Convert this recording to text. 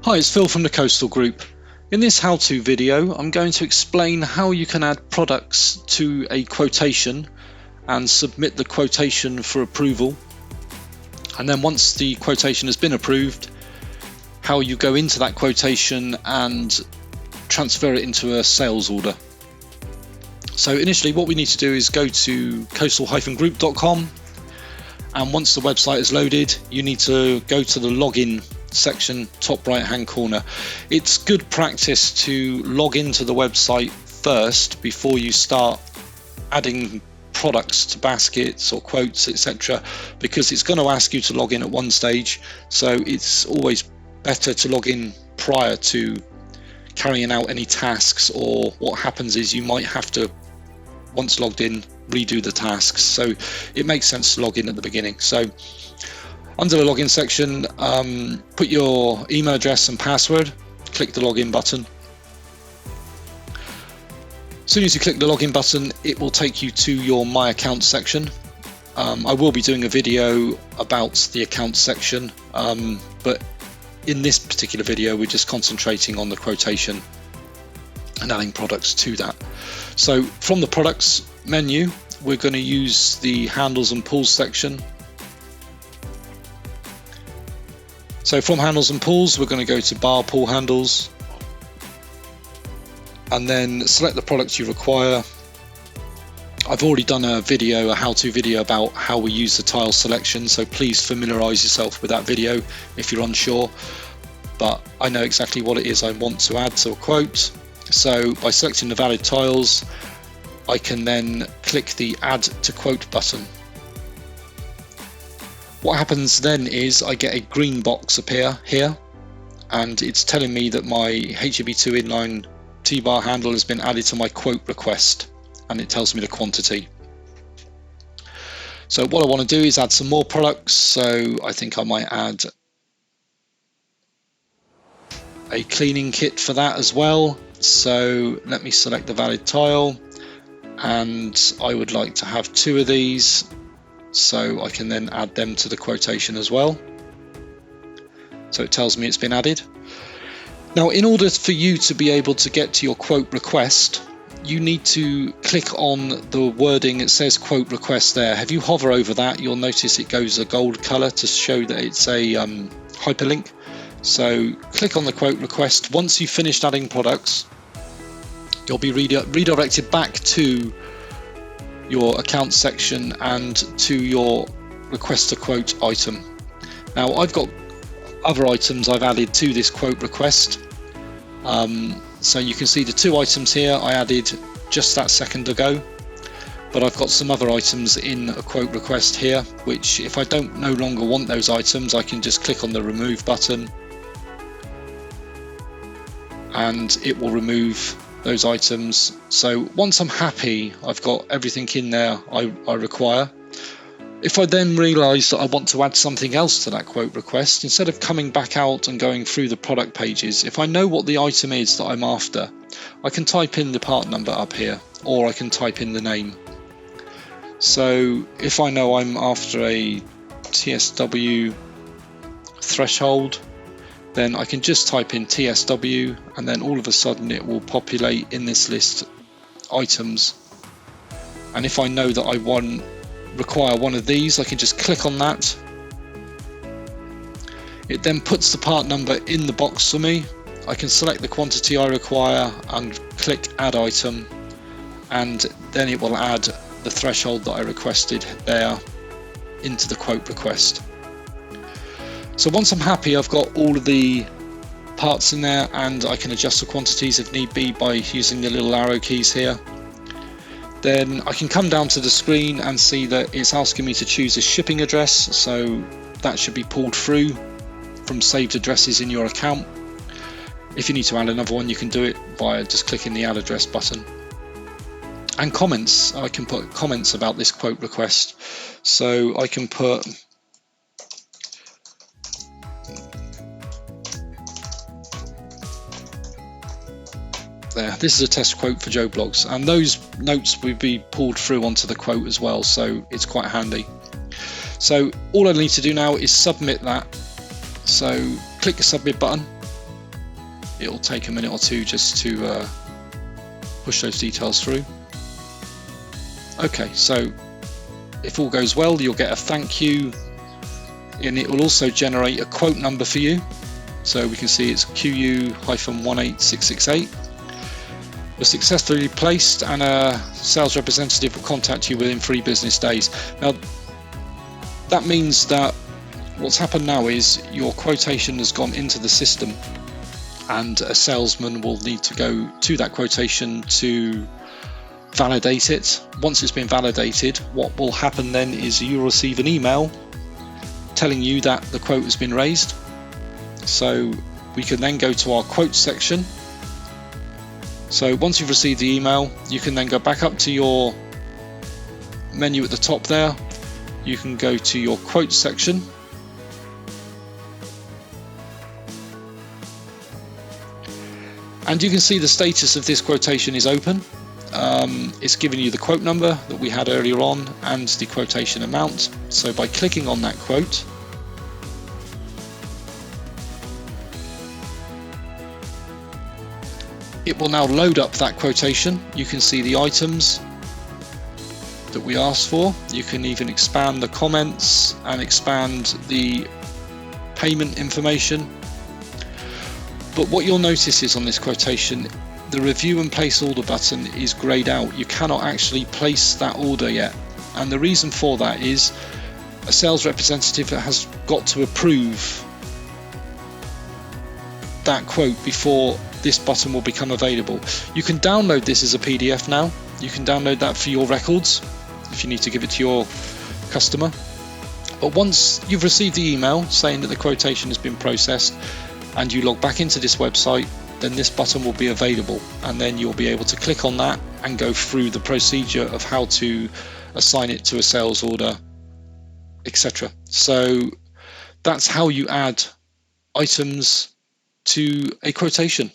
Hi, it's Phil from the Coastal Group. In this how-to video, I'm going to explain how you can add products to a quotation and submit the quotation for approval. And then once the quotation has been approved, how you go into that quotation and transfer it into a sales order. So initially what we need to do is go to coastal-group.com, and once the website is loaded, you need to go to the login section, top right hand corner. It's good practice to log into the website first before you start adding products to baskets or quotes, etc., because it's going to ask you to log in at one stage, so it's always better to log in prior to carrying out any tasks, or what happens is you might have to, once logged in, redo the tasks, so it makes sense to log in at the beginning. So under the login section, put your email address and password, click the login button. As soon as you click the login button, it will take you to your My Account section. I will be doing a video about the account section, but in this particular video we're just concentrating on the quotation and adding products to that. So from the products menu, we're going to use the handles and pulls section. So from handles and pulls, we're going to go to bar pull handles and then select the products you require. I've already done a video, a how-to video about how we use the tile selection, so please familiarize yourself with that video if you're unsure, but I know exactly what it is I want to add to a quote. So by selecting the valid tiles, I can then click the add to quote button. What happens then is I get a green box appear here, and it's telling me that my HEB2 inline T-bar handle has been added to my quote request, and it tells me the quantity. So what I want to do is add some more products, so I think I might add a cleaning kit for that as well. So let me select the valid tile, and I would like to have 2 of these, so I can then add them to the quotation as well. So it tells me it's been added. Now, in order for you to be able to get to your quote request, you need to click on the wording. It says quote request there. If you hover over that, you'll notice it goes a gold color to show that it's a hyperlink. So click on the quote request. Once you've finished adding products, you'll be redirected back to your account section and to your request a quote item. Now I've got other items I've added to this quote request, so you can see the 2 items here I added just that second ago, but I've got some other items in a quote request here, which if I don't no longer want those items, I can just click on the remove button and it will remove those items. So once I'm happy I've got everything in there I require, if I then realize that I want to add something else to that quote request, instead of coming back out and going through the product pages, if I know what the item is that I'm after, I can type in the part number up here, or I can type in the name. So if I know I'm after a TSW threshold, then I can just type in TSW, and then all of a sudden it will populate in this list items. And if I know that I require one of these, I can just click on that. It then puts the part number in the box for me. I can select the quantity I require and click add item, and then it will add the threshold that I requested there into the quote request. So once I'm happy I've got all of the parts in there, and I can adjust the quantities if need be by using the little arrow keys here, then I can come down to the screen and see that it's asking me to choose a shipping address, so that should be pulled through from saved addresses in your account. If you need to add another one, you can do it by just clicking the add address button. And comments, I can put comments about this quote request, so I can put there, this is a test quote for Joe Blogs, and those notes will be pulled through onto the quote as well, so it's quite handy. So all I need to do now is submit that. So click the submit button, it'll take a minute or two just to push those details through. Okay, so if all goes well, you'll get a thank you, and it will also generate a quote number for you. So we can see it's QU-18668. You're successfully placed, and a sales representative will contact you within 3 business days. Now, that means that what's happened now is your quotation has gone into the system, and a salesman will need to go to that quotation to validate it. Once it's been validated, what will happen then is you'll receive an email telling you that the quote has been raised. So we can then go to our quote section. So once you've received the email, you can then go back up to your menu at the top there. You can go to your quote section. And you can see the status of this quotation is open. It's giving you the quote number that we had earlier on and the quotation amount. So by clicking on that quote, it will now load up that quotation. You can see the items that we asked for. You can even expand the comments and expand the payment information. But what you'll notice is on this quotation, the review and place order button is grayed out. You cannot actually place that order yet. And the reason for that is a sales representative has got to approve that quote before this button will become available. You can download this as a PDF now. You can download that for your records if you need to give it to your customer. But once you've received the email saying that the quotation has been processed and you log back into this website, then this button will be available, and then you'll be able to click on that and go through the procedure of how to assign it to a sales order, etc. So that's how you add items to a quotation.